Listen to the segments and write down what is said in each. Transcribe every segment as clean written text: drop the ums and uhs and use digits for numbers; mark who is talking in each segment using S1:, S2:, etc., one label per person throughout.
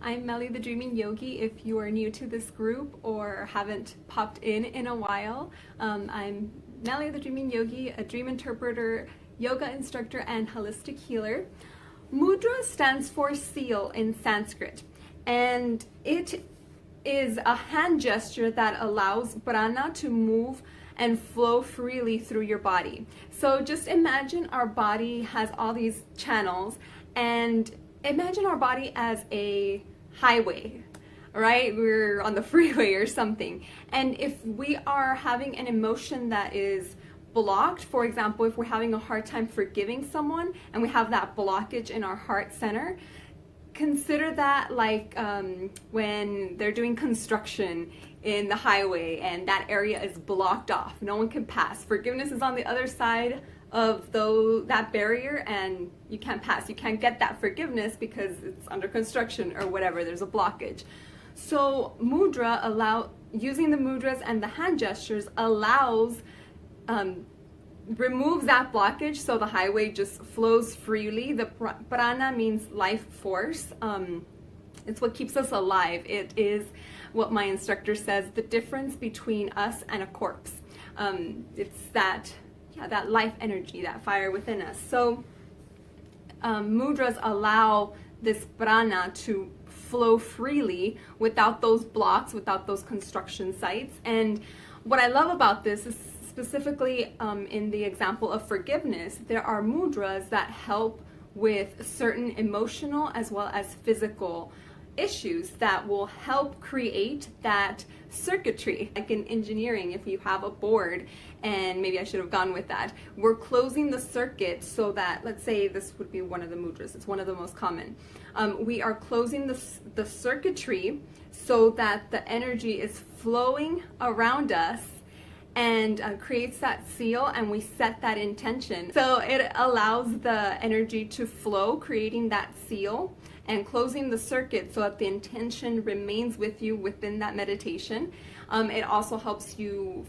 S1: I'm Melly the Dreaming Yogi. If you are new to this group or haven't popped in a while, I'm Melly the Dreaming Yogi, a dream interpreter, yoga instructor, and holistic healer. Mudra stands for seal in Sanskrit, and it is a hand gesture that allows prana to move and flow freely through your body. So just imagine our body has all these channels, and imagine our body as a highway, right? We're on the freeway or something. And if we are having an emotion that is blocked, for example, if we're having a hard time forgiving someone and we have that blockage in our heart center, consider that like when they're doing construction in the highway and that area is blocked off. No one can pass. Forgiveness is on the other side of that barrier, and you can't pass. You can't get that forgiveness because it's under construction or whatever. There's a blockage. So using the mudras and the hand gestures allows removes that blockage, so the highway just flows freely. The prana means life force. It's what keeps us alive. It is what my instructor says, the difference between us and a corpse. It's that life energy, that fire within us. So mudras allow this prana to flow freely without those blocks, without those construction sites. And what I love about this is specifically in the example of forgiveness, there are mudras that help with certain emotional as well as physical issues that will help create that circuitry. Like in engineering, if you have a board, and maybe I should have gone with that, we're closing the circuit so that, let's say this would be one of the mudras, it's one of the most common. We are closing the circuitry so that the energy is flowing around us and creates that seal, and we set that intention. So it allows the energy to flow, creating that seal and closing the circuit so that the intention remains with you within that meditation. It also helps you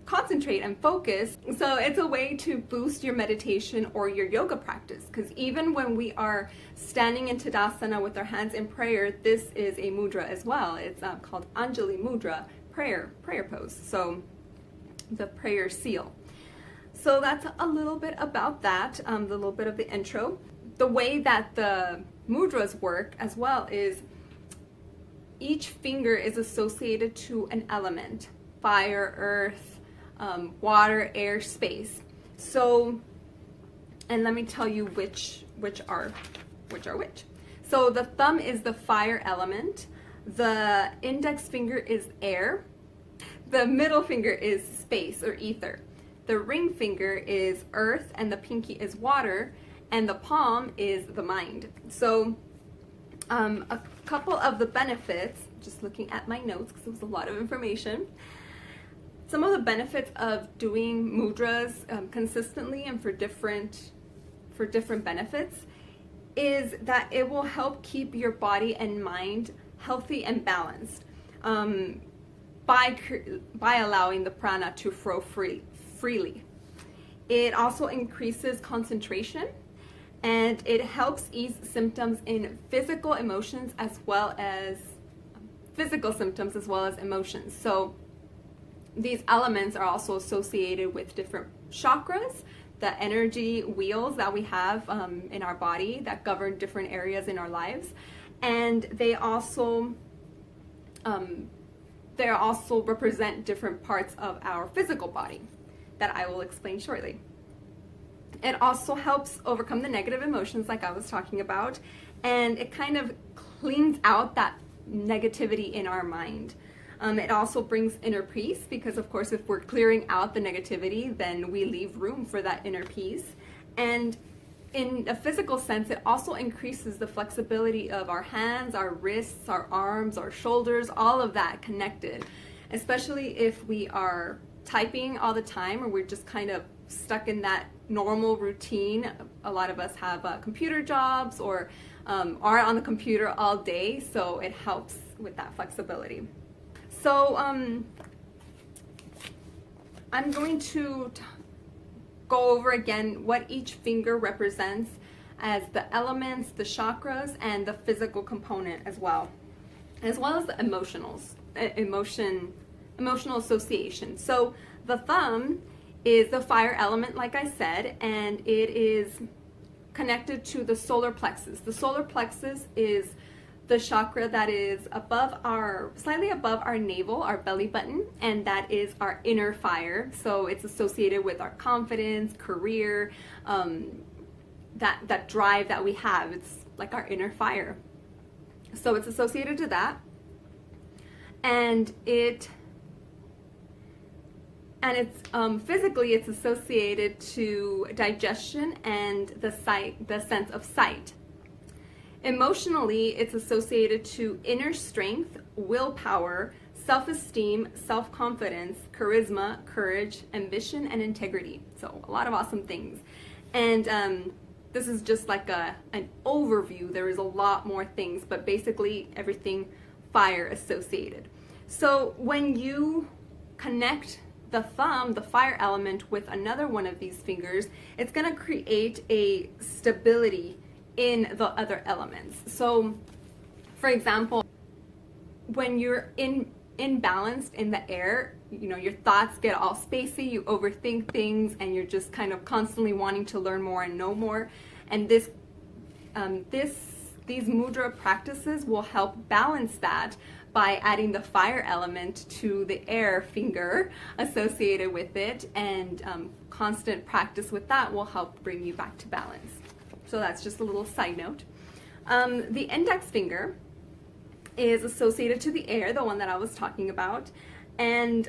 S1: concentrate and focus. So it's a way to boost your meditation or your yoga practice, because even when we are standing in Tadasana with our hands in prayer, this is a mudra as well. It's called Anjali Mudra, prayer pose. So the prayer seal. So that's a little bit about that, the little bit of the intro. The way that the mudras work as well is each finger is associated to an element: fire, earth, water, air, space. So, and let me tell you which are which. So the thumb is the fire element, the index finger is air, the middle finger is space or ether, the ring finger is earth, and the pinky is water, and the palm is the mind. So a couple of the benefits, just looking at my notes because it was a lot of information. Some of the benefits of doing mudras consistently and for different benefits is that it will help keep your body and mind healthy and balanced by allowing the prana to flow freely. It also increases concentration, and it helps ease symptoms in physical emotions as well as emotions. So these elements are also associated with different chakras, the energy wheels that we have in our body that govern different areas in our lives, and they also represent different parts of our physical body that I will explain shortly. It also helps overcome the negative emotions like I was talking about, and it kind of cleans out that negativity in our mind. It also brings inner peace, because of course if we're clearing out the negativity, then we leave room for that inner peace. And in a physical sense, it also increases the flexibility of our hands, our wrists, our arms, our shoulders, all of that connected, especially if we are typing all the time or we're just kind of stuck in that normal routine. A lot of us have computer jobs or are on the computer all day, so it helps with that flexibility. So I'm going to go over again what each finger represents as the elements, the chakras, and the physical component as well as the emotional association. So the thumb is the fire element, like I said, and it is connected to the solar plexus. The solar plexus is the chakra that is slightly above our navel, our belly button, and that is our inner fire. So it's associated with our confidence, career, that drive that we have. It's like our inner fire. So it's associated to that, and it's physically it's associated to digestion and the sense of sight. Emotionally, it's associated to inner strength, willpower, self-esteem, self-confidence, charisma, courage, ambition, and integrity. So a lot of awesome things. And this is just like an overview. There is a lot more things, but basically everything fire associated. So when you connect the thumb, the fire element, with another one of these fingers, it's going to create a stability in the other elements. So for example, when you're imbalanced in the air, your thoughts get all spacey, you overthink things, and you're just kind of constantly wanting to learn more and know more. And these mudra practices will help balance that by adding the fire element to the air finger associated with it, and constant practice with that will help bring you back to balance. So that's just a little side note. The index finger is associated to the air, the one that I was talking about, and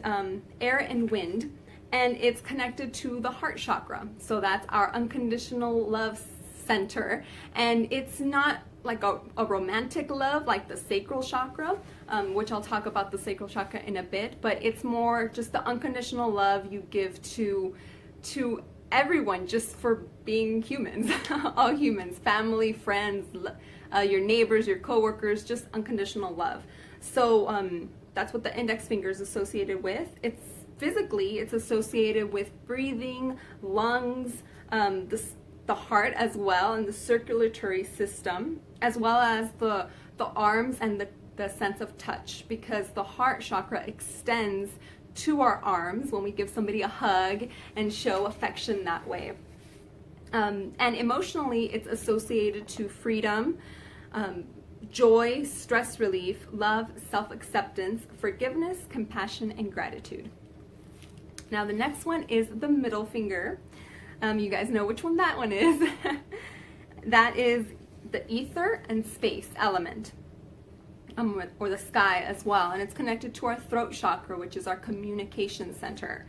S1: air and wind, and it's connected to the heart chakra. So that's our unconditional love center, and it's not like a romantic love like the sacral chakra, which I'll talk about the sacral chakra in a bit, but it's more just the unconditional love you give to everyone just for being humans, all humans, family, friends, your neighbors, your coworkers, just unconditional love. So that's what the index finger is associated with. It's associated with breathing, lungs, the heart as well, and the circulatory system, as well as the arms and the sense of touch, because the heart chakra extends to our arms when we give somebody a hug and show affection that way. And emotionally, it's associated to freedom, joy, stress relief, love, self-acceptance, forgiveness, compassion, and gratitude. Now the next one is the middle finger. You guys know which one that one is. That is the ether and space element, or the sky as well, and it's connected to our throat chakra, which is our communication center.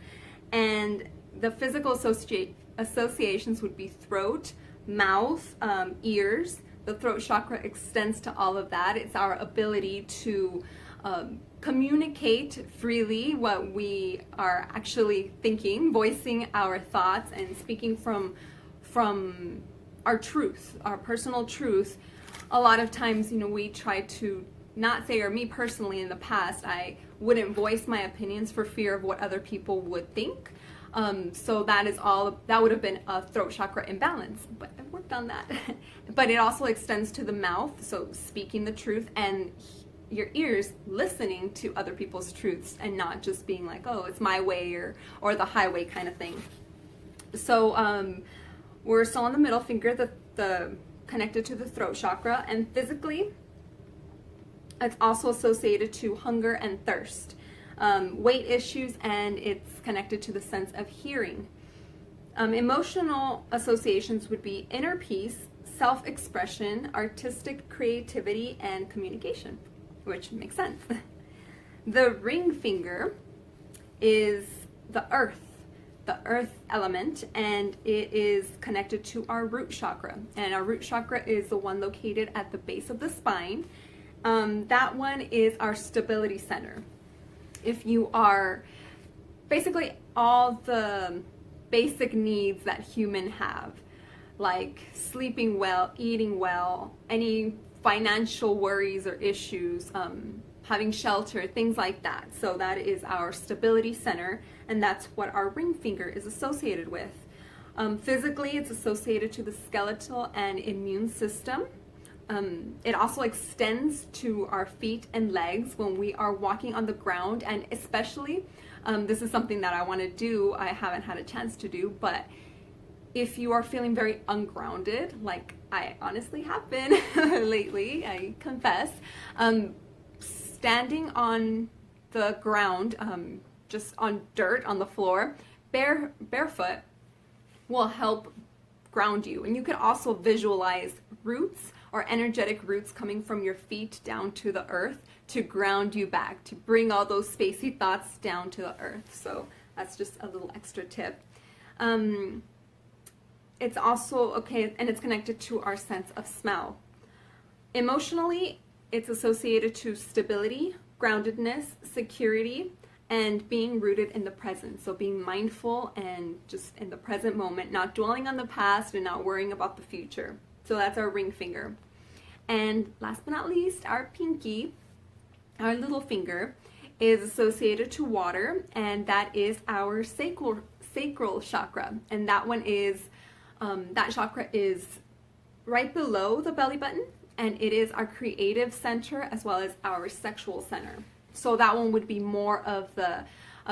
S1: And the physical associations would be throat, mouth, ears. The throat chakra extends to all of that. It's our ability to communicate freely what we are actually thinking, voicing our thoughts, and speaking from our truth, our personal truth. A lot of times, we try to not say, or me personally in the past, I wouldn't voice my opinions for fear of what other people would think. So that would have been a throat chakra imbalance, but I've worked on that. But it also extends to the mouth, so speaking the truth, and your ears listening to other people's truths, and not just being like, oh, it's my way or the highway kind of thing. So we're still on the middle finger, the connected to the throat chakra, and physically it's also associated to hunger and thirst, weight issues, and it's connected to the sense of hearing. Emotional associations would be inner peace, self-expression, artistic creativity, and communication, which makes sense. The ring finger is the earth element, and it is connected to our root chakra, and our root chakra is the one located at the base of the spine. That one is our stability center. If you are basically all the basic needs that humans have, like sleeping well, eating well, any financial worries or issues, having shelter, things like that. So that is our stability center, and that's what our ring finger is associated with. Physically, it's associated to the skeletal and immune system. It also extends to our feet and legs when we are walking on the ground, and especially, this is something that I want to do, I haven't had a chance to do, but if you are feeling very ungrounded, like I honestly have been lately, I confess, standing on the ground, just on dirt on the floor, barefoot, will help ground you. And you can also visualize roots or energetic roots coming from your feet down to the earth to ground you back, to bring all those spacey thoughts down to the earth. So that's just a little extra tip. It's also, okay, and it's connected to our sense of smell. Emotionally, it's associated to stability, groundedness, security, and being rooted in the present. So being mindful and just in the present moment, not dwelling on the past and not worrying about the future. So that's our ring finger. And last but not least, our pinky, our little finger, is associated to water, and that is our sacral chakra. And that one is, that chakra is right below the belly button, and it is our creative center as well as our sexual center. So that one would be more of the,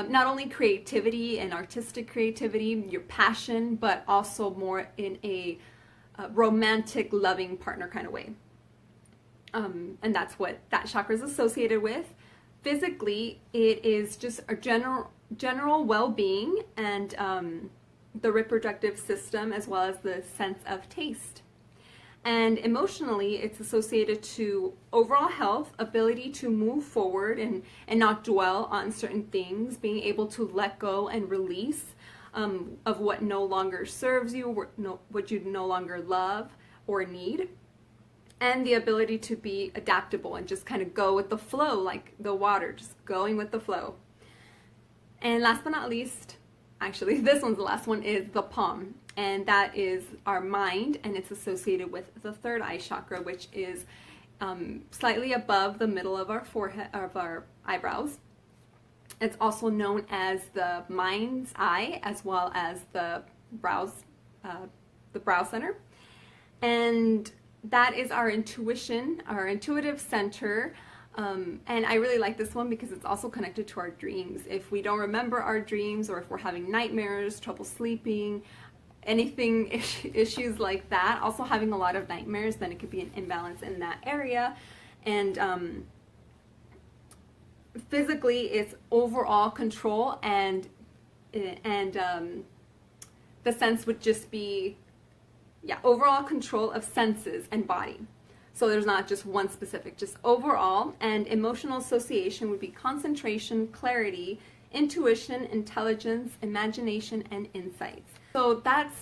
S1: not only creativity and artistic creativity, your passion, but also more in a romantic, loving partner kind of way. And that's what that chakra is associated with. Physically, it is just a general well-being and the reproductive system as well as the sense of taste. And emotionally, it's associated to overall health, ability to move forward and not dwell on certain things, being able to let go and release of what no longer serves you, what you no longer love or need, and the ability to be adaptable and just kind of go with the flow, like the water, just going with the flow. And last but not least, actually this one's the last one, is the palm. And that is our mind, and it's associated with the third eye chakra, which is slightly above the middle of our forehead, of our eyebrows. It's also known as the mind's eye, as well as the brow center. And that is our intuition, our intuitive center. And I really like this one because it's also connected to our dreams. If we don't remember our dreams, or if we're having nightmares, trouble sleeping, anything, issues like that, also having a lot of nightmares, then it could be an imbalance in that area. And physically, it's overall control, and the sense would just be, yeah, overall control of senses and body. So there's not just one specific, just overall. And emotional association would be concentration, clarity, intuition, intelligence, imagination, and insights. So that's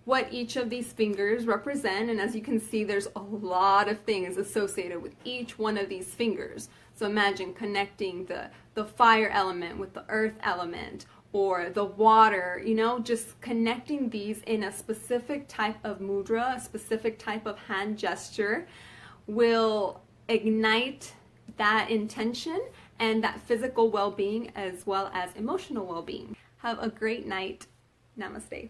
S1: what each of these fingers represent. And as you can see, there's a lot of things associated with each one of these fingers. So imagine connecting the fire element with the earth element, or the water, you know, just connecting these in a specific type of mudra, a specific type of hand gesture, will ignite that intention and that physical well-being as well as emotional well-being. Have a great night. Namaste.